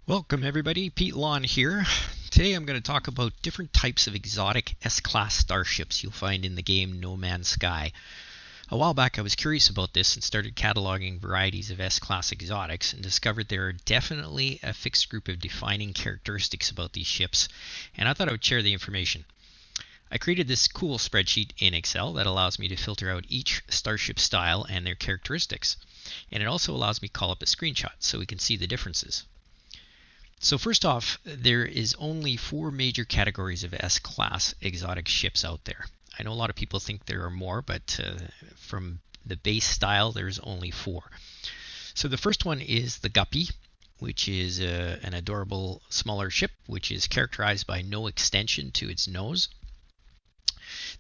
Welcome everybody, Pete Lawn here. Today I'm going to talk about different types of exotic S-class starships you'll find in the game No Man's Sky. A while back I was curious about this and started cataloging varieties of S-class exotics and discovered there are definitely a fixed group of defining characteristics about these ships, and I thought I would share the information. I created this cool spreadsheet in Excel that allows me to filter out each starship style and their characteristics, and it also allows me to call up a screenshot so we can see the differences. So first off, there is only 4 major categories of S-class exotic ships out there. I know a lot of people think there are more, but from the base style, there's only 4. So the first one is the Guppy, which is an adorable smaller ship, which is characterized by no extension to its nose.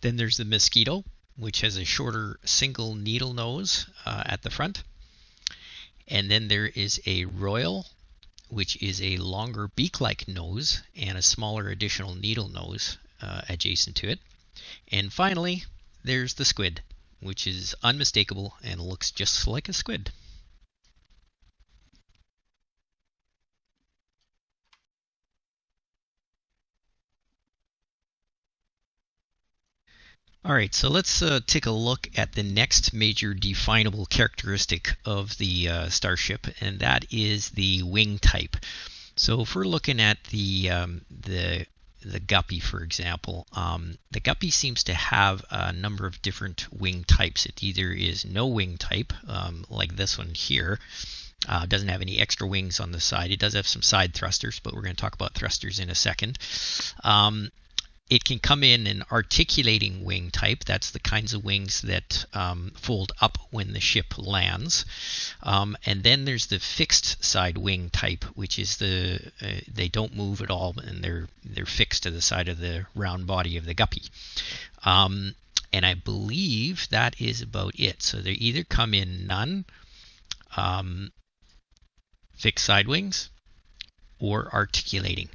Then there's the Mosquito, which has a shorter single needle nose at the front. And then there is a Royal, which is a longer beak-like nose and a smaller additional needle nose adjacent to it. And finally, there's the Squid, which is unmistakable and looks just like a squid. Alright, so let's take a look at the next major definable characteristic of the starship, and that is the wing type. So if we're looking at the Guppy, for example, the Guppy seems to have a number of different wing types. It either is no wing type, like this one here. Doesn't have any extra wings on the side. It does have some side thrusters, but we're going to talk about thrusters in a second. It can come in an articulating wing type. That's the kinds of wings that fold up when the ship lands. And then there's the fixed side wing type, which is they don't move at all, and they're fixed to the side of the round body of the Guppy. And I believe that is about it. So they either come in none, fixed side wings, or articulating.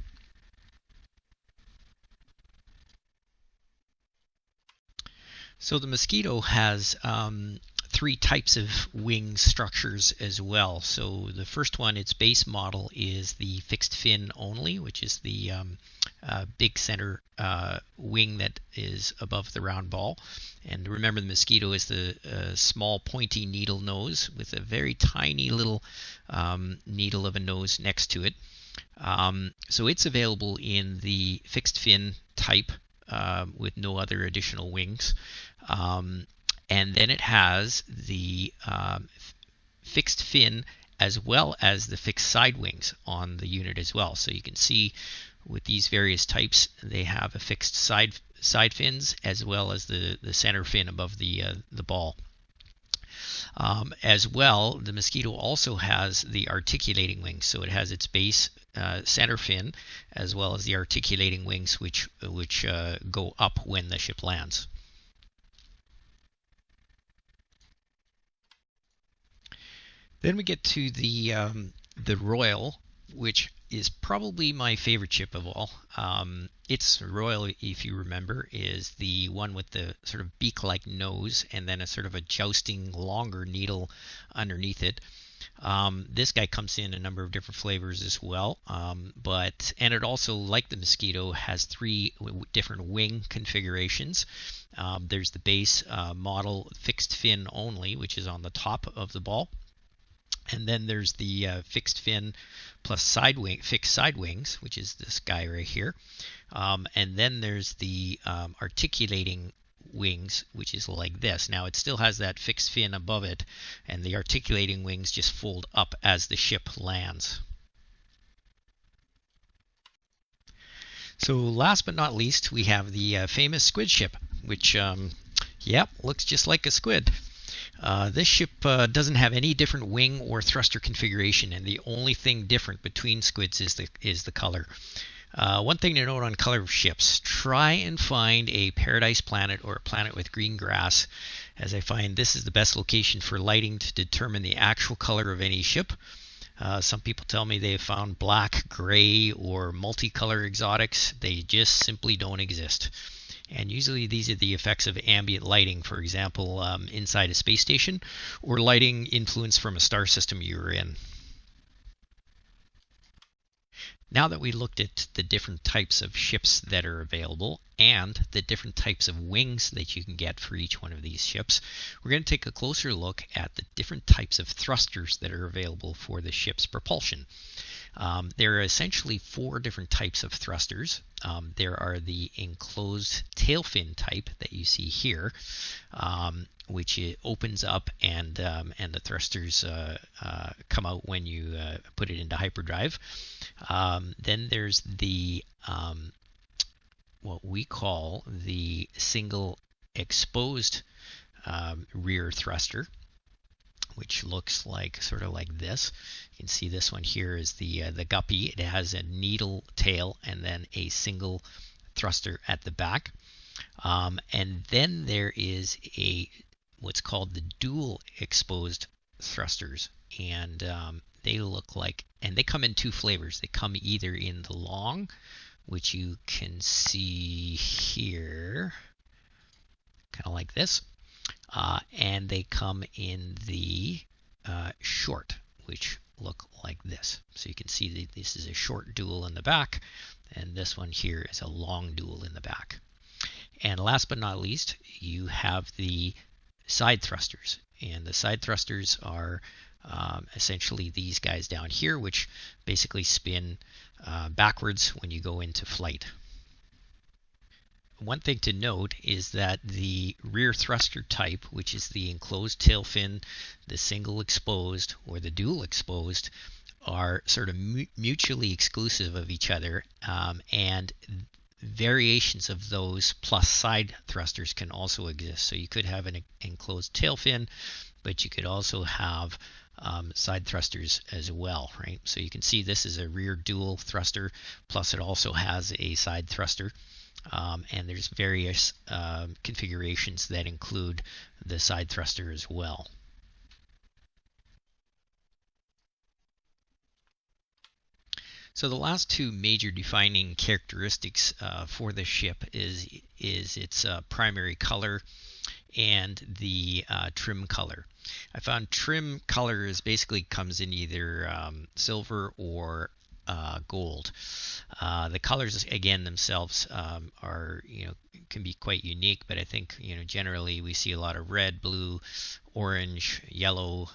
So the Mosquito has 3 types of wing structures as well. So the first one, its base model, is the fixed fin only, which is the big center wing that is above the round ball. And remember, the Mosquito is the small pointy needle nose with a very tiny little needle of a nose next to it. So it's available in the fixed fin type with no other additional wings. And then it has the fixed fin as well as the fixed side wings on the unit as well. So you can see with these various types, they have a fixed side fins as well as the center fin above the ball. As well, the Mosquito also has the articulating wings, so it has its base center fin as well as the articulating wings, which go up when the ship lands. Then we get to the Royal, which is probably my favorite ship of all. Its Royal, if you remember, is the one with the sort of beak-like nose and then a sort of a jousting longer needle underneath it. This guy comes in a number of different flavors as well, and it also, like the Mosquito, has 3 different wing configurations. There's the base model fixed fin only, which is on the top of the ball. And then there's the fixed fin plus fixed side wings, which is this guy right here. And then there's the articulating wings, which is like this. Now it still has that fixed fin above it, and the articulating wings just fold up as the ship lands. So last but not least, we have the famous Squid ship, which, looks just like a squid. This ship doesn't have any different wing or thruster configuration, and the only thing different between squids is the color. One thing to note on color of ships: try and find a paradise planet or a planet with green grass, as I find this is the best location for lighting to determine the actual color of any ship. Some people tell me they have found black, gray, or multicolor exotics. They just simply don't exist. And usually these are the effects of ambient lighting, for example, inside a space station, or lighting influence from a star system you were in. Now that we looked at the different types of ships that are available and the different types of wings that you can get for each one of these ships, we're going to take a closer look at the different types of thrusters that are available for the ship's propulsion. There are essentially 4 different types of thrusters. There are the enclosed tail fin type that you see here, which it opens up and the thrusters come out when you put it into hyperdrive. Then there's the what we call the single exposed rear thruster, which looks like sort of like this. You can see this one here is the guppy. It has a needle tail and then a single thruster at the back. And then there is what's called the dual exposed thrusters, and they look like, and they come in 2 flavors. They come either in the long, which you can see here, kind of like this, and they come in the short, which look like this. So you can see that this is a short dual in the back, and this one here is a long dual in the back. And last but not least, you have the side thrusters, and the side thrusters are essentially these guys down here, which basically spin backwards when you go into flight. One thing to note is that the rear thruster type, which is the enclosed tail fin, the single exposed, or the dual exposed, are sort of mutually exclusive of each other, and variations of those plus side thrusters can also exist. So you could have an enclosed tail fin, but you could also have side thrusters as well, right? So you can see this is a rear dual thruster, plus it also has a side thruster. And there's various configurations that include the side thruster as well. So the last 2 major defining characteristics for the ship is its primary color and the trim color. I found trim color basically comes in either silver or gold. The colors again themselves are, can be quite unique, but I think generally we see a lot of red, blue, orange, yellow,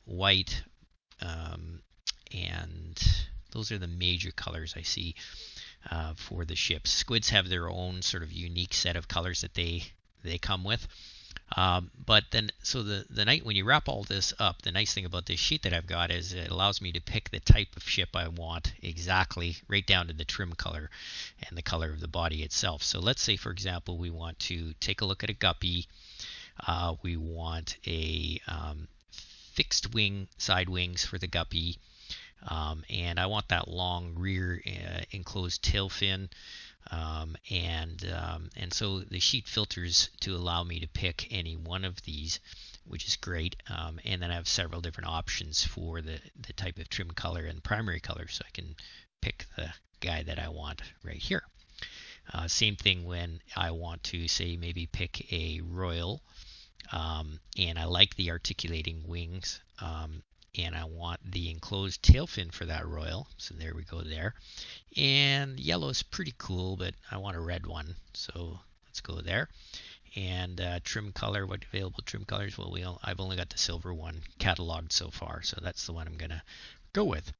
white, and those are the major colors I see for the ships. Squids have their own sort of unique set of colors that they come with. But then, so the night when you wrap all this up, the nice thing about this sheet that I've got is it allows me to pick the type of ship I want exactly, right down to the trim color and the color of the body itself. So let's say, for example, we want to take a look at a guppy. We want a fixed wing, side wings for the guppy. And I want that long rear enclosed tail fin, and so the sheet filters to allow me to pick any one of these, which is great. And then I have several different options for the type of trim color and primary color, so I can pick the guy that I want right here. Same thing when I want to say maybe pick a royal, and I like the articulating wings. And I want the enclosed tail fin for that royal, so there we go there. And yellow is pretty cool, but I want a red one, so let's go there. And trim color, what available trim colors? Well, I've only got the silver one cataloged so far, so that's the one I'm gonna go with.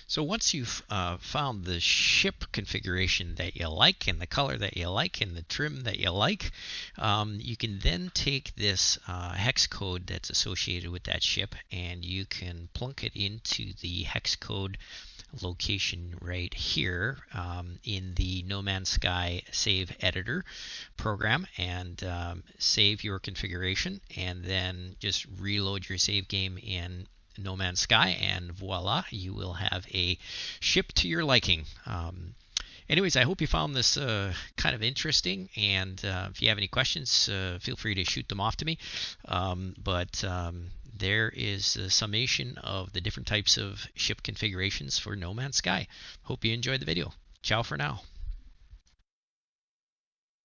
So once you've found the ship configuration that you like and the color that you like and the trim that you like, you can then take this hex code that's associated with that ship and you can plunk it into the hex code location right here in the No Man's Sky Save Editor program, and save your configuration, and then just reload your save game in No Man's Sky, and voila, you will have a ship to your liking. Anyways, I hope you found this kind of interesting, and if you have any questions, feel free to shoot them off to me. But there is a summation of the different types of ship configurations for No Man's Sky. Hope you enjoyed the video. Ciao for now.